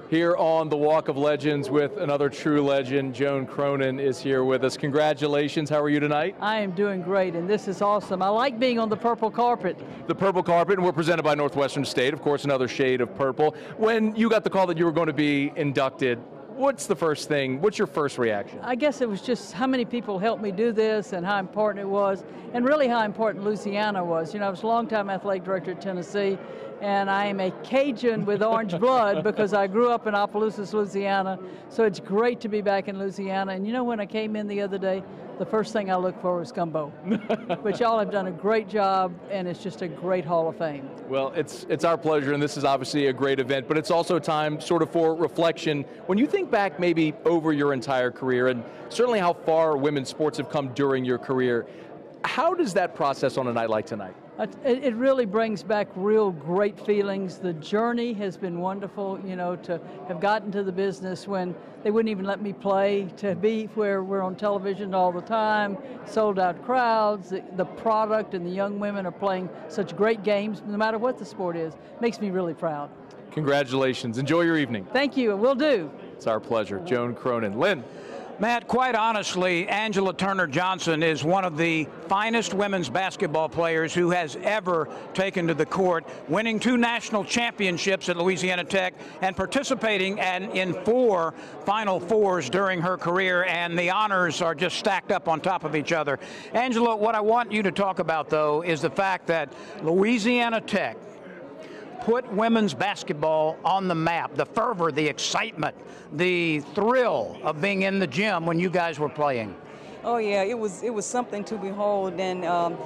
Here on the Walk of Legends with another true legend, Joan Cronan is here with us. Congratulations. How are you tonight? I am doing great, and this is awesome. I like being on the purple carpet. The purple carpet, and we're presented by Northwestern State, of course, another shade of purple. When you got the call that you were going to be inducted, what's the first thing? What's your first reaction? I guess it was just how many people helped me do this and how important it was, and really how important Louisiana was. You know, I was a longtime athletic director at Tennessee, and I am a Cajun with orange blood because I grew up in Opelousas, Louisiana. So it's great to be back in Louisiana. And you know, when I came in the other day, the first thing I looked for was gumbo. But y'all have done a great job, and it's just a great Hall of Fame. Well, it's our pleasure, and this is obviously a great event, but it's also time sort of for reflection. When you think back maybe over your entire career, and certainly how far women's sports have come during your career, how does that process on a night like tonight? It really brings back real great feelings. The journey has been wonderful, you know, to have gotten to the business when they wouldn't even let me play, to be where we're on television all the time, sold out crowds, the product and the young women are playing such great games, no matter what the sport is. Makes me really proud. Congratulations. Enjoy your evening. Thank you. Will do. It's our pleasure. Joan Cronan. Lynn? Matt, quite honestly, Angela Turner-Johnson is one of the finest women's basketball players who has ever taken to the court, winning 2 national championships at Louisiana Tech and participating in 4 Final Fours during her career, and the honors are just stacked up on top of each other. Angela, what I want you to talk about, though, is the fact that Louisiana Tech put women's basketball on the map, the fervor, the excitement, the thrill of being in the gym when you guys were playing. Oh yeah, it was something to behold, and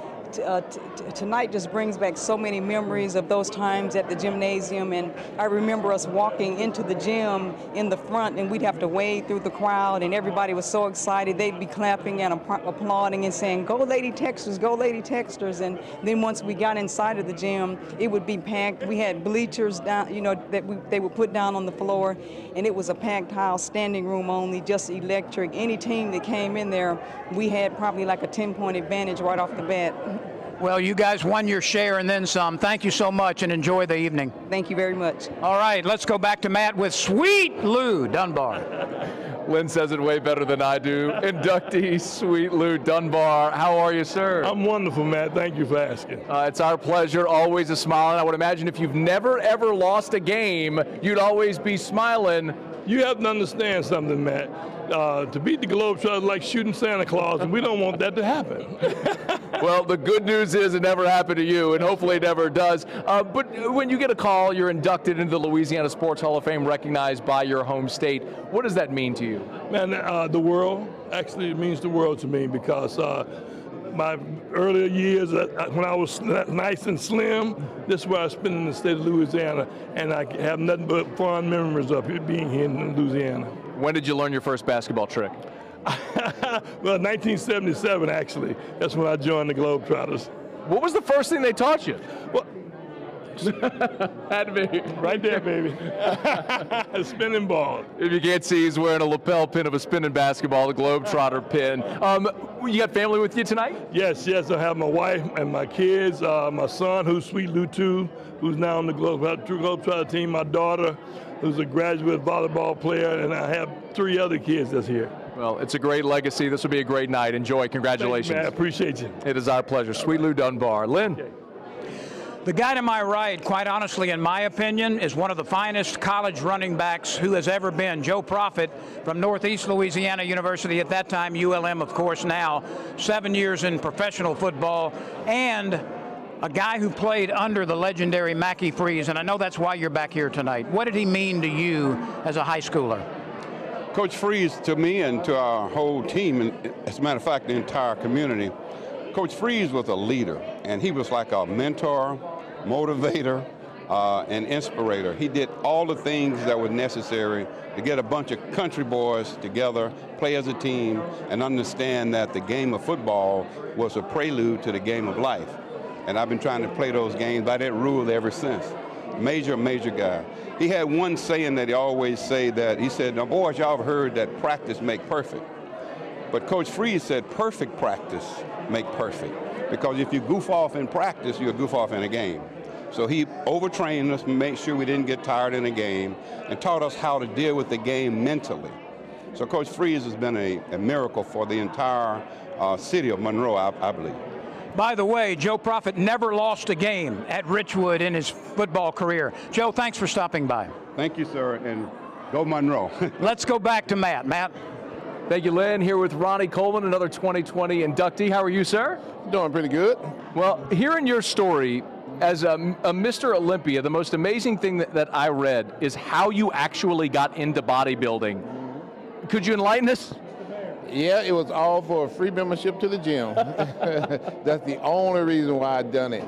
tonight just brings back so many memories of those times at the gymnasium. And I remember us walking into the gym in the front, and we'd have to wade through the crowd, and everybody was so excited. They'd be clapping and applauding and saying, "Go Lady Texters, go Lady Texters." And then once we got inside of the gym, it would be packed. We had bleachers down, you know, that they would put down on the floor, and it was a packed house, standing room only, just electric. Any team that came in there, we had probably like a 10-point advantage right off the bat. Well, you guys won your share and then some. Thank you so much, and enjoy the evening. Thank you very much. All right, let's go back to Matt with Sweet Lou Dunbar. Lynn says it way better than I do. Inductee Sweet Lou Dunbar. How are you, sir? I'm wonderful, Matt. Thank you for asking. It's our pleasure. Always a smile. And I would imagine if you've never, ever lost a game, you'd always be smiling. You have to understand something, Matt. To beat the Globetrotters is like shooting Santa Claus, and we don't want that to happen. Well, the good news is it never happened to you, and hopefully it never does. But when you get a call, you're inducted into the Louisiana Sports Hall of Fame, recognized by your home state. What does that mean to you? Man, the world. Actually, it means the world to me, because my earlier years, when I was nice and slim, this is where I spent in the state of Louisiana, and I have nothing but fond memories of being here in Louisiana. When did you learn your first basketball trick? Well, 1977, actually. That's when I joined the Globetrotters. What was the first thing they taught you? Well, had to be. Right there, baby. A spinning ball. If you can't see, he's wearing a lapel pin of a spinning basketball, the Globetrotter pin. You got family with you tonight? Yes, I have my wife and my kids, my son, who's Sweet Lou too, who's now on the Globetrotter team, my daughter, who's a graduate volleyball player, and I have 3 other kids that's here. Well, it's a great legacy. This will be a great night. Enjoy. Congratulations. Thank you, man. I appreciate you. It is our pleasure. Sweet Lou Dunbar. Lynn? Okay. The guy to my right, quite honestly, in my opinion, is one of the finest college running backs who has ever been. Joe Profit from Northeast Louisiana University, at that time ULM, of course, now 7 years in professional football, and a guy who played under the legendary Mackie Freeze, and I know that's why you're back here tonight. What did he mean to you as a high schooler? Coach Freeze, to me and to our whole team, and as a matter of fact, the entire community, Coach Freeze was a leader, and he was like a mentor, motivator, and inspirator. He did all the things that were necessary to get a bunch of country boys together, play as a team, and understand that the game of football was a prelude to the game of life. And I've been trying to play those games by that rule ever since. Major guy. He had one saying that he always say that, he said, "Now boys, y'all have heard that practice make perfect." But Coach Freeze said perfect practice make perfect. Because if you goof off in practice, you'll goof off in a game. So he overtrained us, made sure we didn't get tired in a game, and taught us how to deal with the game mentally. So Coach Freeze has been a miracle for the entire city of Monroe, I believe. By the way, Joe Profit never lost a game at Richwood in his football career. Joe, thanks for stopping by. Thank you, sir, and go Monroe. Let's go back to Matt. Matt? Thank you, Lynn. Here with Ronnie Coleman, another 2020 inductee. How are you, sir? Doing pretty good. Well, hearing your story as a Mr. Olympia, the most amazing thing that I read is how you actually got into bodybuilding. Could you enlighten us? Yeah, it was all for a free membership to the gym. That's the only reason why I done it.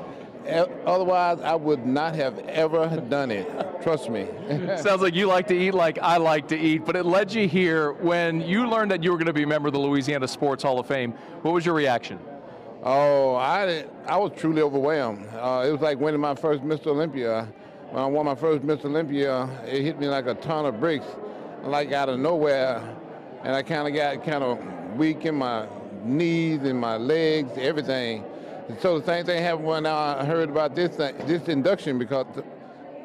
Otherwise, I would not have ever done it. Trust me. Sounds like you like to eat like I like to eat, but it led you here when you learned that you were going to be a member of the Louisiana Sports Hall of Fame. What was your reaction? Oh, I was truly overwhelmed. It was like winning my first Mr. Olympia. When I won my first Mr. Olympia, it hit me like a ton of bricks, like out of nowhere. And I kind of got weak in my knees and my legs, everything. And so the same thing happened when I heard about this induction, because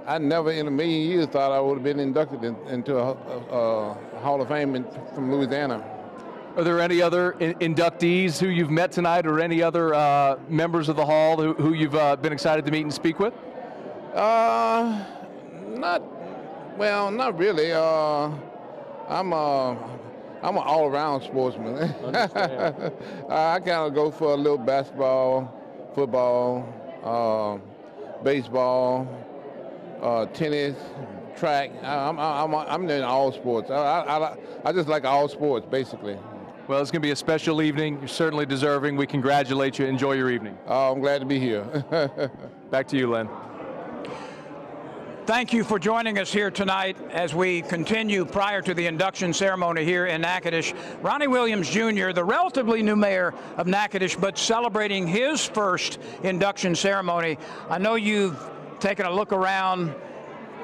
I never in a million years thought I would have been inducted into a Hall of Fame from Louisiana. Are there any other inductees who you've met tonight, or any other members of the Hall who you've been excited to meet and speak with? Not really. I'm an all-around sportsman. I kind of go for a little basketball, football, baseball, tennis, track. I'm in all sports. I just like all sports, basically. Well, it's going to be a special evening. You're certainly deserving. We congratulate you. Enjoy your evening. I'm glad to be here. Back to you, Len. Thank you for joining us here tonight as we continue prior to the induction ceremony here in Natchitoches. Ronnie Williams Jr., the relatively new mayor of Natchitoches, but celebrating his first induction ceremony. I know you've taken a look around,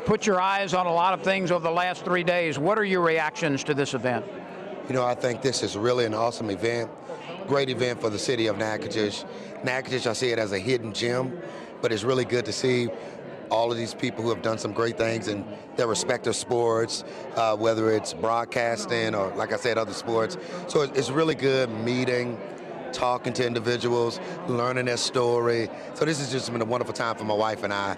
put your eyes on a lot of things over the last 3 days. What are your reactions to this event? You know, I think this is really an awesome event, great event for the city of Natchitoches. Natchitoches, I see it as a hidden gem, but it's really good to see all of these people who have done some great things in their respective sports, whether it's broadcasting or, like I said, other sports. So it's really good meeting, talking to individuals, learning their story. So this has just been a wonderful time for my wife and I.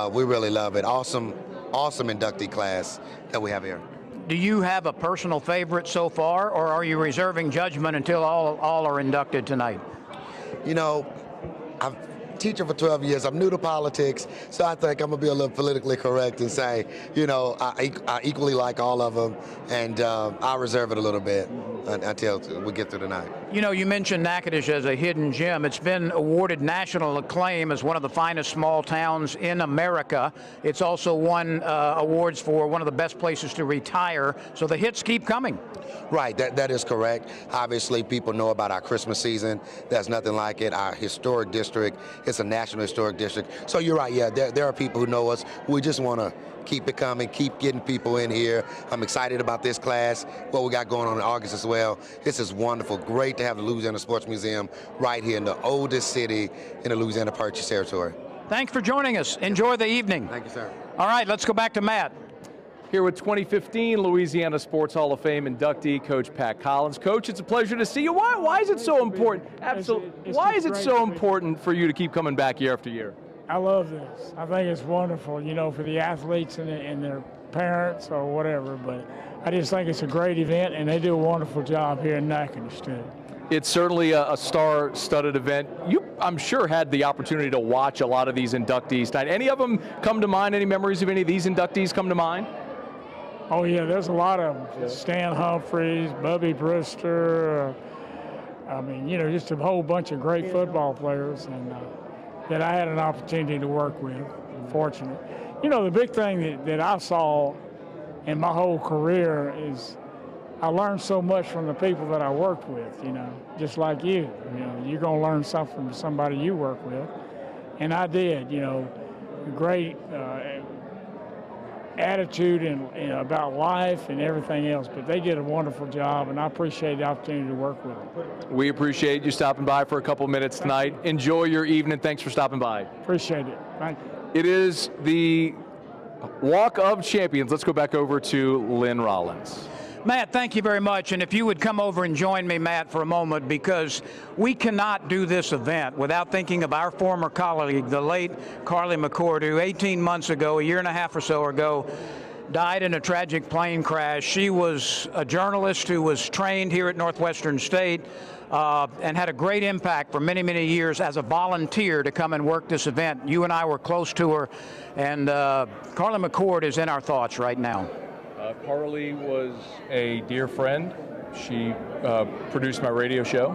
We really love it. Awesome inductee class that we have here. Do you have a personal favorite so far, or are you reserving judgment until all are inducted tonight? You know, I've teacher for 12 years. I'm new to politics, so I think I'm going to be a little politically correct and say, you know, I equally like all of them, and I'll reserve it a little bit until we get through the night. You know, you mentioned Natchitoches as a hidden gem. It's been awarded national acclaim as one of the finest small towns in America. It's also won awards for one of the best places to retire, so the hits keep coming. Right, that is correct. Obviously, people know about our Christmas season. There's nothing like it. Our historic district, it's a national historic district. So you're right, yeah, there are people who know us. We just want to keep it coming, keep getting people in here. I'm excited about this class, what we got going on in August as well. This is wonderful. Great to have the Louisiana Sports Museum right here in the oldest city in the Louisiana Purchase territory. Thanks for joining us. Enjoy the evening. Thank you, sir. All right, let's go back to Matt. Here with 2015 Louisiana Sports Hall of Fame inductee, Coach Pat Collins. Coach, it's a pleasure to see you. Why is it so important? Absolutely. Why is it so important for you to keep coming back year after year? I love this. I think it's wonderful, you know, for the athletes and their parents or whatever, but I just think it's a great event, and they do a wonderful job here in Natchitoches too. It's certainly a star-studded event. You, I'm sure, had the opportunity to watch a lot of these inductees tonight. Any of them come to mind? Any memories of any of these inductees come to mind? Oh yeah, there's a lot of them. Yeah. Stan Humphries, Bubby Brewster, I mean, you know, just a whole bunch of great football players and that I had an opportunity to work with, fortunate. You know, the big thing that I saw in my whole career is I learned so much from the people that I worked with, you know, just like you. You know, you're going to learn something from somebody you work with. And I did, you know, great attitude and about life and everything else, but they did a wonderful job, and I appreciate the opportunity to work with them. We appreciate you stopping by for a couple minutes tonight. Enjoy your evening. Thanks for stopping by. Appreciate it. Thank you. It is the Walk of Champions. Let's go back over to Lynn Rollins. Matt, thank you very much. And if you would come over and join me, Matt, for a moment, because we cannot do this event without thinking of our former colleague, the late Carly McCord, who 18 months ago, a year and a half or so ago, died in a tragic plane crash. She was a journalist who was trained here at Northwestern State and had a great impact for many, many years as a volunteer to come and work this event. You and I were close to her, and Carly McCord is in our thoughts right now. Carly was a dear friend. She produced my radio show,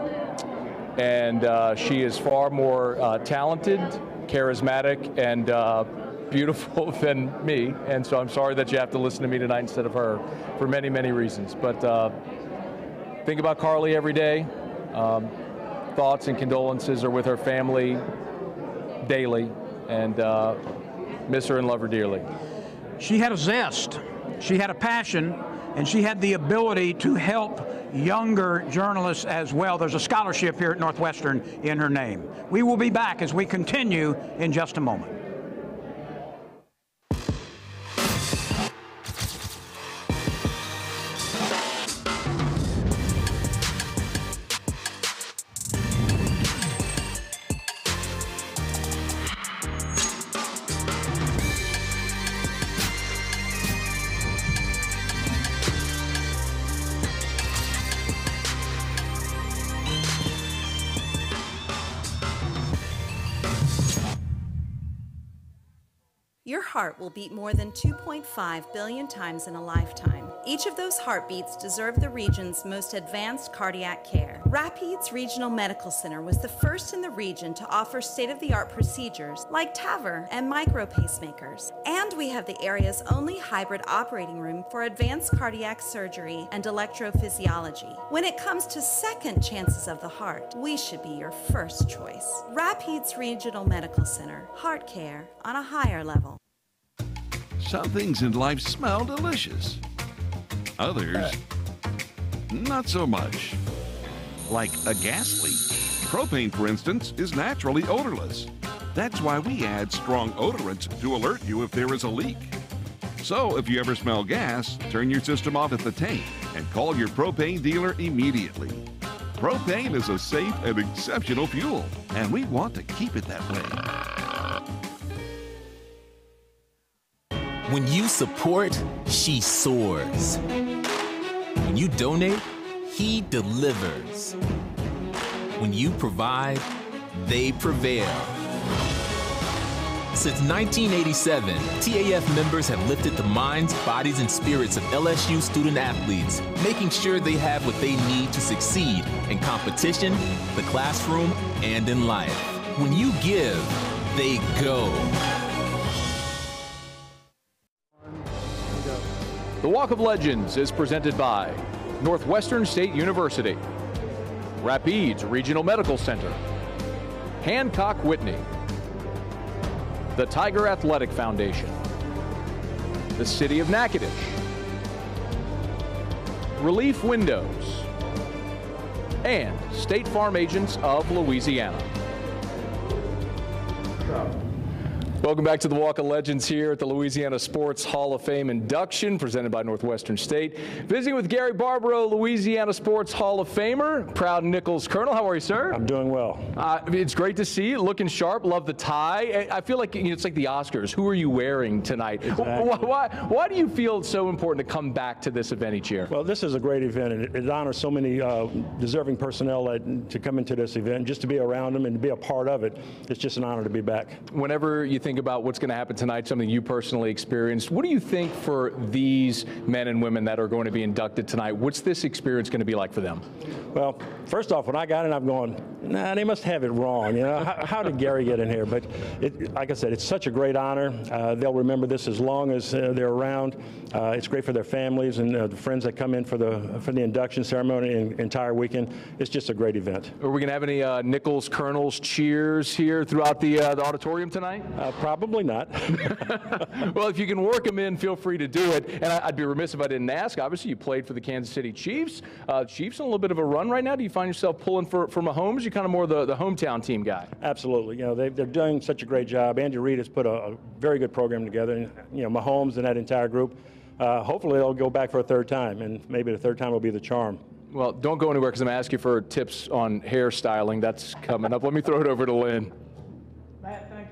and she is far more talented, charismatic, and beautiful than me, and so I'm sorry that you have to listen to me tonight instead of her for many, many reasons. But think about Carly every day. Thoughts and condolences are with her family daily, and miss her and love her dearly. She had a zest. She had a passion, and she had the ability to help younger journalists as well. There's a scholarship here at Northwestern in her name. We will be back as we continue in just a moment. Your heart will beat more than 2.5 billion times in a lifetime. Each of those heartbeats deserve the region's most advanced cardiac care. Rapides Regional Medical Center was the first in the region to offer state-of-the-art procedures like TAVR and micro pacemakers. And we have the area's only hybrid operating room for advanced cardiac surgery and electrophysiology. When it comes to second chances of the heart, we should be your first choice. Rapides Regional Medical Center, heart care on a higher level. Some things in life smell delicious. Others, not so much. Like a gas leak. Propane, for instance, is naturally odorless. That's why we add strong odorants to alert you if there is a leak. So if you ever smell gas, turn your system off at the tank and call your propane dealer immediately. Propane is a safe and exceptional fuel, and we want to keep it that way. When you support, she soars. When you donate, he delivers. When you provide, they prevail. Since 1987, TAF members have lifted the minds, bodies, and spirits of LSU student athletes, making sure they have what they need to succeed in competition, the classroom, and in life. When you give, they go. The Walk of Legends is presented by Northwestern State University, Rapides Regional Medical Center, Hancock Whitney, the Tiger Athletic Foundation, the City of Natchitoches, Relief Windows, and State Farm Agents of Louisiana. Welcome back to the Walk of Legends here at the Louisiana Sports Hall of Fame induction presented by Northwestern State. Visiting with Gary Barbaro, Louisiana Sports Hall of Famer, proud Nichols Colonel. How are you, sir? I'm doing well. It's great to see you. Looking sharp. Love the tie. I feel like it's like the Oscars. Who are you wearing tonight? Exactly. Why do you feel it's so important to come back to this event each year? Well, this is a great event, and it honors so many deserving personnel to come into this event. Just to be around them and to be a part of it, it's just an honor to be back. Whenever you think about what's going to happen tonight, something you personally experienced, what do you think for these men and women that are going to be inducted tonight? What's this experience going to be like for them? Well, first off, when I got in, I'm going, nah, they must have it wrong. You know, how did Gary get in here? But like I said, it's such a great honor. They'll remember this as long as they're around. It's great for their families and the friends that come in for the induction ceremony and entire weekend. It's just a great event. Are we going to have any Nichols Colonels cheers here throughout the auditorium tonight? Probably not. Well, if you can work them in, feel free to do it. And I'd be remiss if I didn't ask. Obviously, you played for the Kansas City Chiefs. Chiefs on a little bit of a run right now. Do you find yourself pulling for Mahomes? You're kind of more the hometown team guy. Absolutely. You know, they're doing such a great job. Andy Reid has put a very good program together. And, you know, Mahomes and that entire group, hopefully they'll go back for a third time, and maybe the third time will be the charm. Well, don't go anywhere because I'm going to ask you for tips on hairstyling. That's coming up. Let me throw it over to Lynn.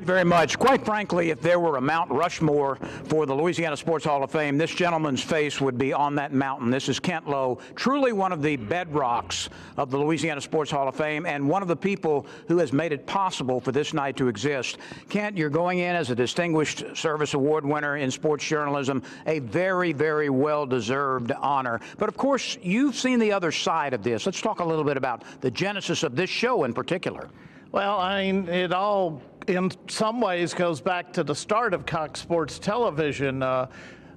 Very much. Quite frankly, if there were a Mount Rushmore for the Louisiana Sports Hall of Fame, this gentleman's face would be on that mountain. This is Kent Lowe, truly one of the bedrocks of the Louisiana Sports Hall of Fame and one of the people who has made it possible for this night to exist. Kent, you're going in as a Distinguished Service Award winner in sports journalism, a very, very well-deserved honor. But, of course, you've seen the other side of this. Let's talk a little bit about the genesis of this show in particular. Well, I mean, it all in some ways goes back to the start of Cox Sports Television.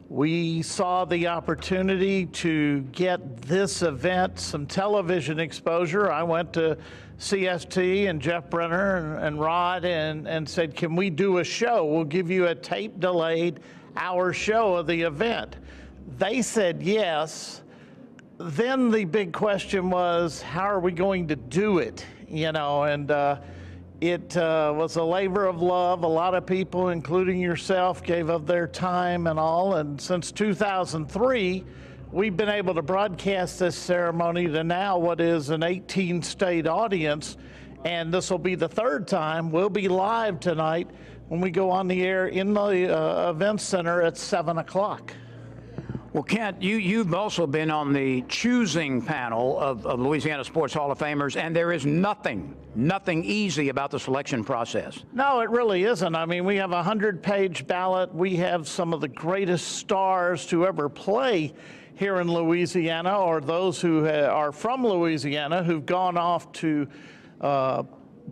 We saw the opportunity to get this event some television exposure. I went to CST and Jeff Brenner and Rod and said, can we do a show? We'll give you a tape-delayed hour show of the event. They said yes. Then the big question was, how are we going to do it? You know, and it was a labor of love. A lot of people, including yourself, gave of their time and all. And since 2003, we've been able to broadcast this ceremony to now what is an 18-state audience. And this will be the third time. We'll be live tonight when we go on the air in the event center at 7 o'clock. Well, Kent, you've also been on the choosing panel of Louisiana Sports Hall of Famers, and there is nothing easy about the selection process. No, it really isn't. I mean, we have a 100-page ballot. We have some of the greatest stars to ever play here in Louisiana, or those who are from Louisiana who've gone off to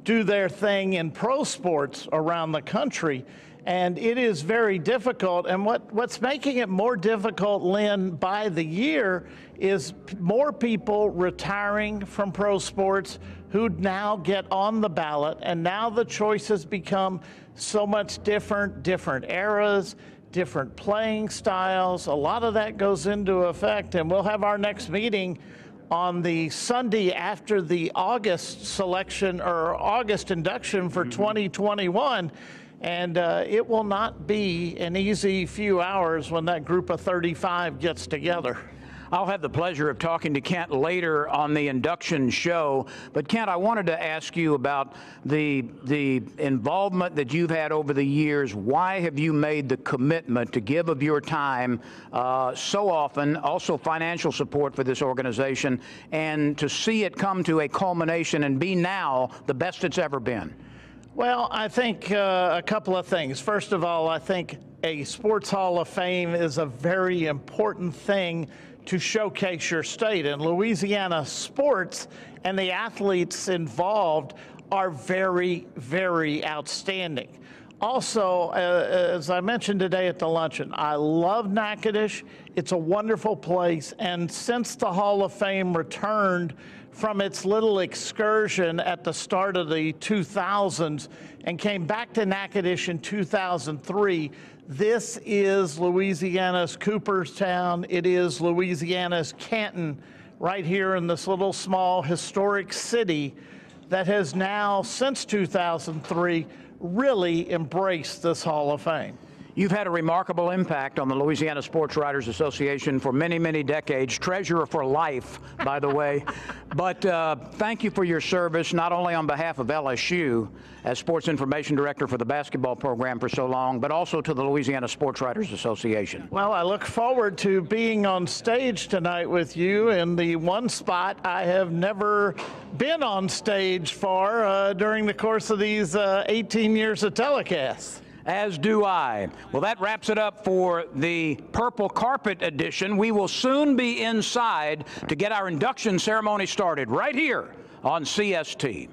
do their thing in pro sports around the country. And it is very difficult. And what's making it more difficult, Lynn, by the year is more people retiring from pro sports who now get on the ballot. And now the choices become so much different eras, different playing styles. A lot of that goes into effect. And we'll have our next meeting on the Sunday after the August selection or August induction for 2021. And it will not be an easy few hours when that group of 35 gets together. I'll have the pleasure of talking to Kent later on the induction show. But Kent, I wanted to ask you about the involvement that you've had over the years. Why have you made the commitment to give of your time so often, also financial support for this organization, and to see it come to a culmination and be now the best it's ever been? Well, I think a couple of things. First of all, I think a Sports Hall of Fame is a very important thing to showcase your state. And Louisiana sports and the athletes involved are very, very outstanding. Also, as I mentioned today at the luncheon, I love Natchitoches. It's a wonderful place. And since the Hall of Fame returned from its little excursion at the start of the 2000s and came back to Natchitoches in 2003, this is Louisiana's Cooperstown. It is Louisiana's Canton, right here in this little small historic city that has now, since 2003, really embraced this Hall of Fame. You've had a remarkable impact on the Louisiana Sports Writers Association for many, many decades. Treasurer for life, by the way. But thank you for your service, not only on behalf of LSU as Sports Information Director for the basketball program for so long, but also to the Louisiana Sports Writers Association. Well, I look forward to being on stage tonight with you in the one spot I have never been on stage for during the course of these 18 years of telecasts. As do I. Well, that wraps it up for the Purple Carpet edition. We will soon be inside to get our induction ceremony started right here on CST.